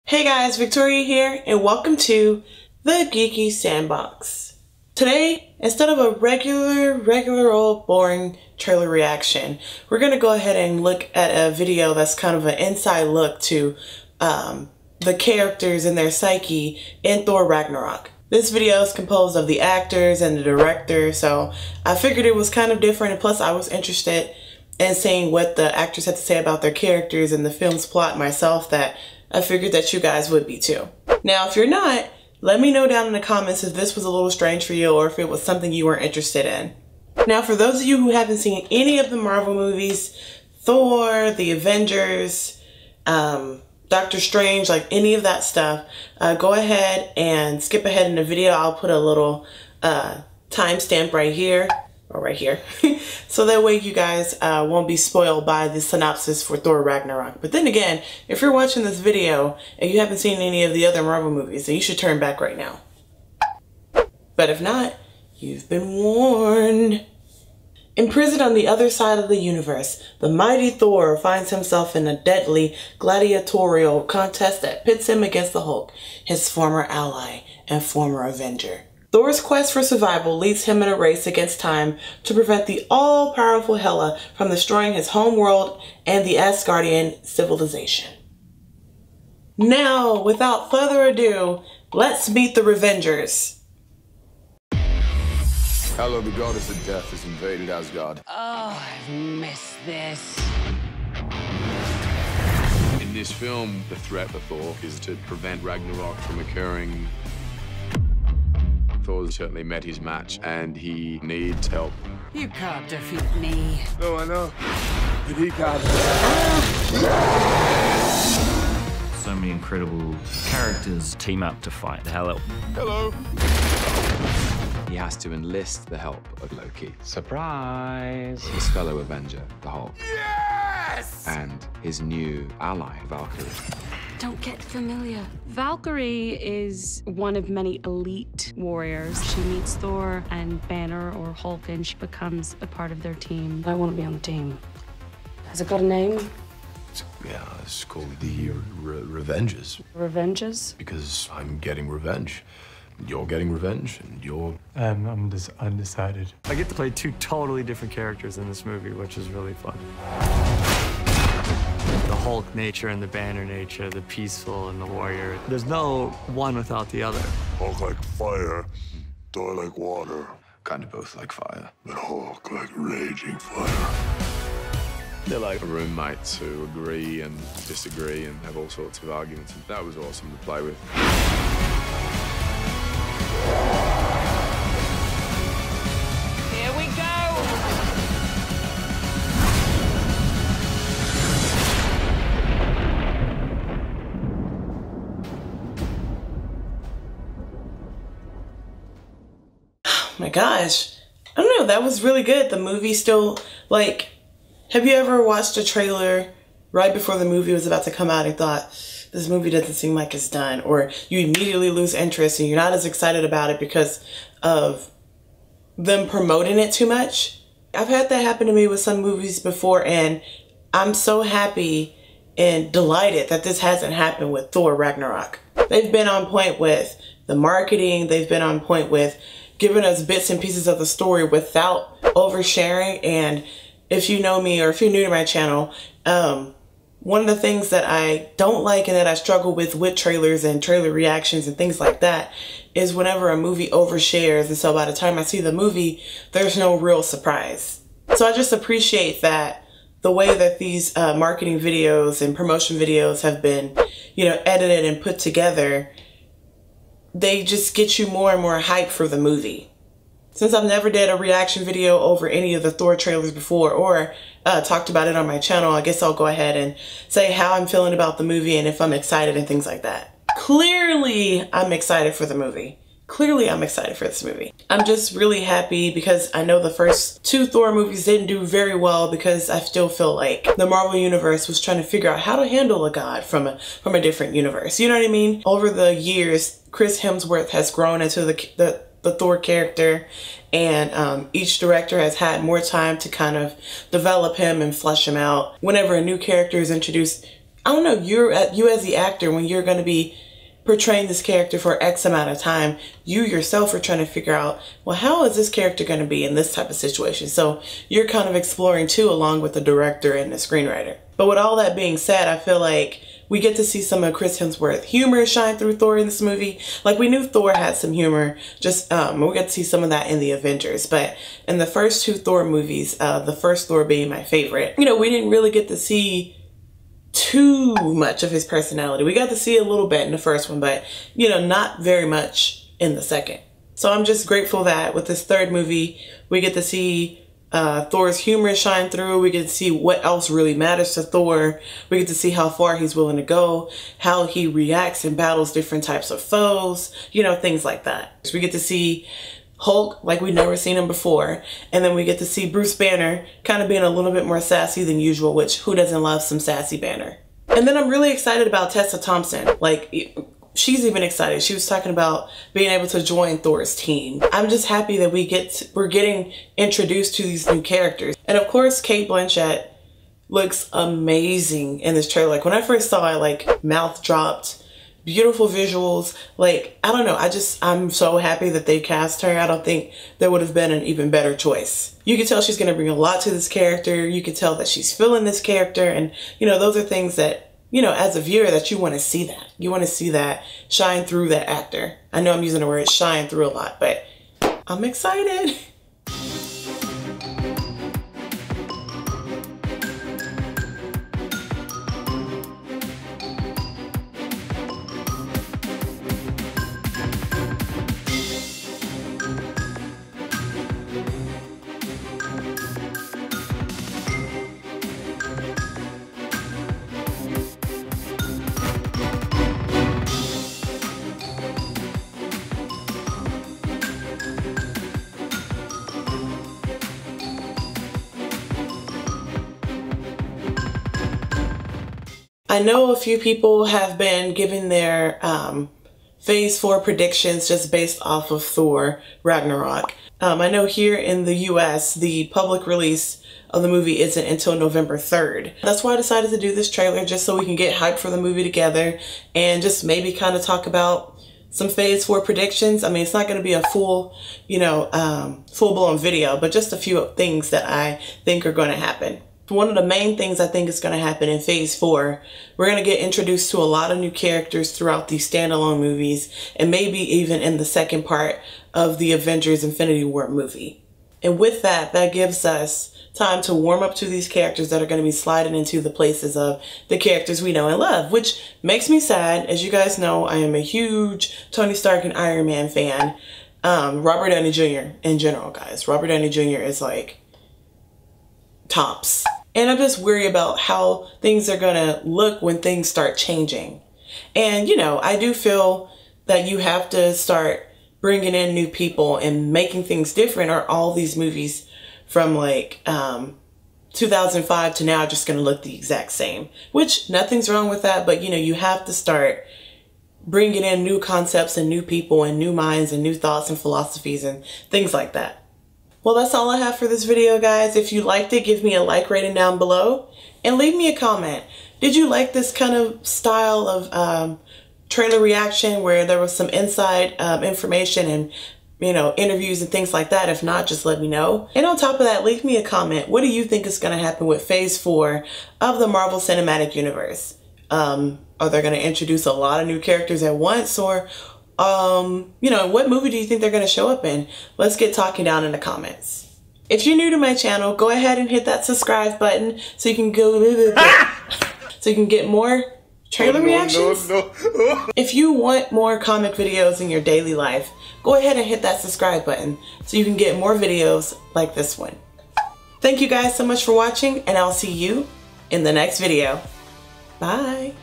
Hey guys, Victoria here, and welcome to the Geeky Sandbox. Today, instead of a regular old boring trailer reaction, we're gonna go ahead and look at a video that's kind of an inside look to the characters and their psyche in Thor Ragnarok. This video is composed of the actors and the director, so I figured it was kind of different, and plus I was interested in seeing what the actors had to say about their characters and the film's plot myself, that I figured that you guys would be too. Now, if you're not, let me know down in the comments if this was a little strange for you or if it was something you were interested in. Now, for those of you who haven't seen any of the Marvel movies, Thor, the Avengers, Doctor Strange, like any of that stuff, go ahead and skip ahead in the video. I'll put a little timestamp right here, or right here, so that way you guys won't be spoiled by the synopsis for Thor Ragnarok. But then again, if you're watching this video and you haven't seen any of the other Marvel movies, then you should turn back right now. But if not, you've been warned. Imprisoned on the other side of the universe, the mighty Thor finds himself in a deadly gladiatorial contest that pits him against the Hulk, his former ally and former Avenger. Thor's quest for survival leads him in a race against time to prevent the all-powerful Hela from destroying his home world and the Asgardian civilization. Now, without further ado, let's meet the Revengers. Hela, the goddess of death, has invaded Asgard. Oh, I've missed this. In this film, the threat for Thor is to prevent Ragnarok from occurring. Thor certainly met his match, and he needs help. You can't defeat me. No, I know. But he can't. So many incredible characters team up to fight Hela. Hello. He has to enlist the help of Loki. Surprise! His fellow Avenger, the Hulk. Yes! And his new ally, Valkyrie. Don't get familiar. Valkyrie is one of many elite warriors. She meets Thor and Banner or Hulk, and she becomes a part of their team. I want to be on the team. Has it got a name? Yeah, it's called the Revenges. Revenges? Because I'm getting revenge. You're getting revenge, and you're... I'm just undecided. I get to play two totally different characters in this movie, which is really fun. The Hulk nature and the Banner nature, the peaceful and the warrior. There's no one without the other. Hulk like fire, Thor like water. Kind of both like fire. But Hulk like raging fire. They're like roommates who agree and disagree and have all sorts of arguments, and that was awesome to play with. Here we go. Oh my gosh, I don't know, that was really good. The movie still, like, have you ever watched a trailer right before the movie was about to come out and thought, this movie doesn't seem like it's done, or you immediately lose interest and you're not as excited about it because of them promoting it too much? I've had that happen to me with some movies before, and I'm so happy and delighted that this hasn't happened with Thor Ragnarok. They've been on point with the marketing, they've been on point with giving us bits and pieces of the story without oversharing. And if you know me or if you're new to my channel, one of the things that I don't like and that I struggle with trailers and trailer reactions and things like that is whenever a movie overshares, and so by the time I see the movie, there's no real surprise. So I just appreciate that the way that these marketing videos and promotion videos have been, you know, edited and put together, they just get you more and more hype for the movie. Since I've never did a reaction video over any of the Thor trailers before, or talked about it on my channel, I guess I'll go ahead and say how I'm feeling about the movie and if I'm excited and things like that. Clearly, I'm excited for the movie. Clearly, I'm excited for this movie. I'm just really happy because I know the first two Thor movies didn't do very well, because I still feel like the Marvel Universe was trying to figure out how to handle a god from a different universe. You know what I mean? Over the years, Chris Hemsworth has grown into the Thor character, and each director has had more time to kind of develop him and flesh him out. Whenever a new character is introduced, I don't know, you as the actor, when you're going to be portraying this character for X amount of time, you yourself are trying to figure out, well, how is this character going to be in this type of situation? So you're kind of exploring too, along with the director and the screenwriter. But with all that being said, I feel like we get to see some of Chris Hemsworth's humor shine through Thor in this movie. Like, we knew Thor had some humor, just we get to see some of that in the Avengers. But in the first two Thor movies, the first Thor being my favorite, you know, we didn't really get to see too much of his personality. We got to see a little bit in the first one, but, you know, not very much in the second. So I'm just grateful that with this third movie, we get to see Thor's humor shine through. We get to see what else really matters to Thor. We get to see how far he's willing to go, how he reacts and battles different types of foes, you know, things like that. So we get to see Hulk like we've never seen him before. And then we get to see Bruce Banner kind of being a little bit more sassy than usual, which who doesn't love some sassy Banner? And then I'm really excited about Tessa Thompson. Like, she's even excited. She was talking about being able to join Thor's team. I'm just happy that we're getting introduced to these new characters. And of course, Cate Blanchett looks amazing in this trailer. Like, when I first saw it, like, mouth dropped, beautiful visuals. Like, I don't know, I'm so happy that they cast her. I don't think there would have been an even better choice. You can tell she's gonna bring a lot to this character. You can tell that she's feeling this character, and, you know, those are things that, you know, as a viewer, that you want to see that. You want to see that shine through that actor. I know I'm using the word shine through a lot, but I'm excited. I know a few people have been giving their Phase 4 predictions just based off of Thor Ragnarok. I know here in the US, the public release of the movie isn't until November 3rd. That's why I decided to do this trailer, just so we can get hyped for the movie together and just maybe kind of talk about some Phase 4 predictions. I mean, it's not going to be a full, you know, full-blown video, but just a few things that I think are going to happen. One of the main things I think is going to happen in Phase 4, we're going to get introduced to a lot of new characters throughout these standalone movies, and maybe even in the second part of the Avengers Infinity War movie. And with that, that gives us time to warm up to these characters that are going to be sliding into the places of the characters we know and love, which makes me sad. As you guys know, I am a huge Tony Stark and Iron Man fan. Robert Downey Jr. in general, guys. Robert Downey Jr. is like tops. And I'm just worried about how things are gonna look when things start changing. And, you know, I do feel that you have to start bringing in new people and making things different, or all these movies from like 2005 to now are just gonna look the exact same. Which, nothing's wrong with that, but, you know, you have to start bringing in new concepts and new people and new minds and new thoughts and philosophies and things like that. Well, that's all I have for this video, guys. If you liked it, give me a like rating down below and leave me a comment. Did you like this kind of style of trailer reaction where there was some inside information and, you know, interviews and things like that? If not, just let me know. And on top of that, leave me a comment. What do you think is going to happen with Phase 4 of the Marvel Cinematic Universe? Are they going to introduce a lot of new characters at once, or you know, what movie do you think they're going to show up in? Let's get talking down in the comments. If you're new to my channel, go ahead and hit that subscribe button so you can go so you can get more trailer reactions. If you want more comic videos in your daily life, go ahead and hit that subscribe button so you can get more videos like this one. Thank you guys so much for watching, and I'll see you in the next video. Bye.